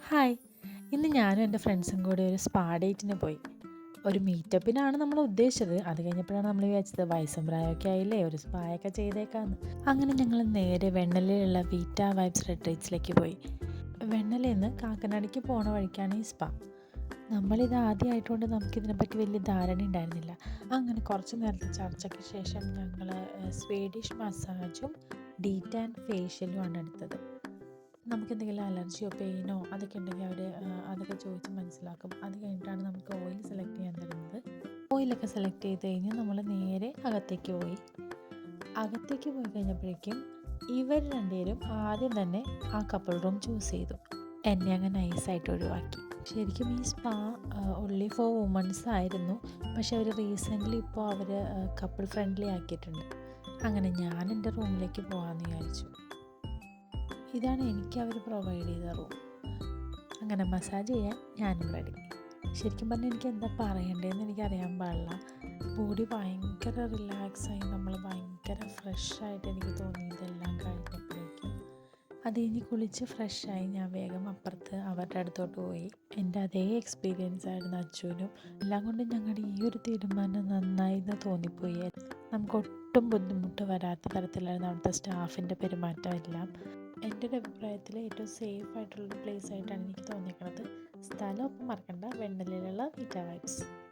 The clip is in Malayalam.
ഹായ്. ഇന്ന് ഞാനും എൻ്റെ ഫ്രണ്ട്സും കൂടി ഒരു സ്പാ ഡേറ്റിന് പോയി. ഒരു മീറ്റപ്പിനാണ് നമ്മൾ ഉദ്ദേശിച്ചത്. അത് കഴിഞ്ഞപ്പോഴാണ് നമ്മൾ വിചാരിച്ചത് വയസ്സും പ്രായമൊക്കെ ആയില്ലേ, ഒരു സ്പായൊക്കെ ചെയ്തേക്കാന്ന്. അങ്ങനെ ഞങ്ങൾ നേരെ വെണ്ണലയിലുള്ള വീറ്റ വൈബ്സ് റിട്രീറ്റ്സിലേക്ക് പോയി. വെണ്ണലയിൽ നിന്ന് കാക്കനാടിക്ക് പോണ വഴിക്കാണ് ഈ സ്പാ. നമ്മളിത് ആദ്യമായതുകൊണ്ട് നമുക്കിതിനെപ്പറ്റി വലിയ ധാരണ ഉണ്ടായിരുന്നില്ല. അങ്ങനെ കുറച്ച് നേരത്തെ ചർച്ചയ്ക്ക് ശേഷം ഞങ്ങൾ സ്വീഡിഷ് മസാജും ഡീറ്റാൻ ഫേഷ്യലുമാണ് എടുത്തത്. നമുക്കെന്തെങ്കിലും അലർജിയോ പെയിനോ അതൊക്കെ ഉണ്ടെങ്കിൽ അവർ അതൊക്കെ ചോദിച്ച് മനസ്സിലാക്കും. അത് കഴിഞ്ഞിട്ടാണ് നമുക്ക് ഓയിൽ സെലക്ട് ചെയ്യാൻ തരുന്നത്. ഓയിലൊക്കെ സെലക്ട് ചെയ്ത് കഴിഞ്ഞ് നമ്മൾ നേരെ അകത്തേക്ക് പോയി. അകത്തേക്ക് പോയി കഴിഞ്ഞപ്പോഴേക്കും ഇവർ രണ്ടുപേരും ആദ്യം തന്നെ ആ കപ്പിൾ റൂം ചൂസ് ചെയ്തു. എന്നെ അങ്ങ് നൈസായിട്ട് ഒഴിവാക്കി. ശരിക്കും ഈ സ്പാ ഒൺലി ഫോർ വുമൺസ് ആയിരുന്നു. പക്ഷെ അവർ റീസെൻ്റ്ലി ഇപ്പോൾ അവർ കപ്പിൾ ഫ്രണ്ട്ലി ആക്കിയിട്ടുണ്ട്. അങ്ങനെ ഞാൻ എൻ്റെ റൂമിലേക്ക് പോകാമെന്ന് വിചാരിച്ചു. ഇതാണ് എനിക്ക് അവർ പ്രൊവൈഡ് ചെയ്ത റൂം. അങ്ങനെ മസാജ് ചെയ്യാൻ ഞാനും റെഡി. ശരിക്കും പറഞ്ഞാൽ എനിക്ക് എന്താ പറയണ്ടതെന്ന് എനിക്കറിയാൻ പാടില്ല. ബോഡി ഭയങ്കര റിലാക്സായി, നമ്മൾ ഭയങ്കര ഫ്രഷായിട്ട് എനിക്ക് തോന്നി ഇതെല്ലാം കഴിഞ്ഞപ്പോഴേക്കും. അത് കഴിഞ്ഞ് കുളിച്ച് ഫ്രഷായി ഞാൻ വേഗം അപ്പുറത്ത് അവരുടെ അടുത്തോട്ട് പോയി. എൻ്റെ അതേ എക്സ്പീരിയൻസ് ആയിരുന്നു അച്ചുവിനും. എല്ലാം കൊണ്ടും ഞങ്ങളുടെ ഈ ഒരു തീരുമാനം നന്നായി എന്ന് തോന്നിപ്പോയി. നമുക്ക് ഒട്ടും ബുദ്ധിമുട്ട് വരാത്ത തരത്തിലായിരുന്നു അവിടുത്തെ സ്റ്റാഫിൻ്റെ പെരുമാറ്റം എല്ലാം. എൻ്റെ ഒരു അഭിപ്രായത്തിൽ ഏറ്റവും സേഫ് ആയിട്ടുള്ളൊരു പ്ലേസ് ആയിട്ടാണ് എനിക്ക് തോന്നിയിരിക്കുന്നത്. സ്ഥലം ഒപ്പം മറക്കണ്ട, വെണ്ണലയിലുള്ള വീറ്റ വൈബ്സ്.